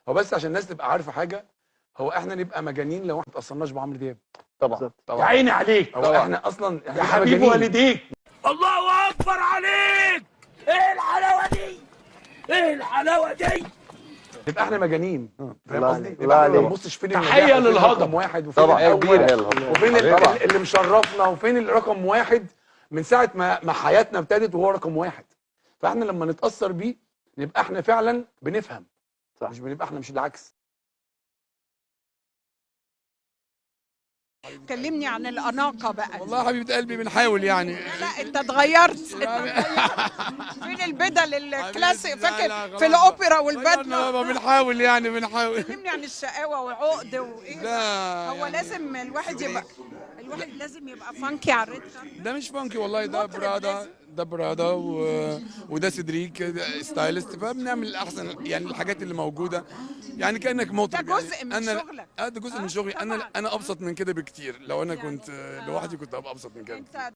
هو بس عشان الناس تبقى عارفه حاجه، هو احنا نبقى مجانين لو احنا ما اتاثرناش بعمرو دياب. طبعا طبعا يا عيني عليك. هو طبعا. احنا اصلا يا احنا حبيب مجانين. والديك. الله اكبر عليك. ايه الحلاوه دي؟ ايه الحلاوه دي؟ نبقى احنا مجانين، فاهم الله قصدي؟ عليك، نبقى الله احنا ما عليك. نبصش فين تحية النجاح وفين للهضبة. رقم واحد وفين طبعا الاول كبيرة. وفين طبعا. اللي مشرفنا وفين الرقم واحد من ساعه ما حياتنا ابتدت وهو رقم واحد. فاحنا لما نتاثر بيه نبقى احنا فعلا بنفهم، صح. مش بنبقى احنا مش العكس. كلمني عن الأناقة بقى. والله يا حبيبه قلبي بنحاول يعني. لا انت اتغيرت. فين البدل الكلاسيك؟ فاكر في الأوبرا والبدلة؟ بنحاول يعني بنحاول. كلمني عن الشقاوة وعقد وايه. لا هو يعني لازم الواحد لازم يبقى فانكي على الريد كاربت. ده مش فانكي والله، ده مطرب برادا، لازم. ده برادا وده سيدريك، ده ستايلست، فبنعمل احسن يعني الحاجات اللي موجوده، يعني كانك مطرب. ده جزء يعني من انا شغلك. ده جزء من شغلي. طبعاً. انا ابسط من كده بكتير. لو انا يعني كنت لوحدي كنت ابقى ابسط من كده. انت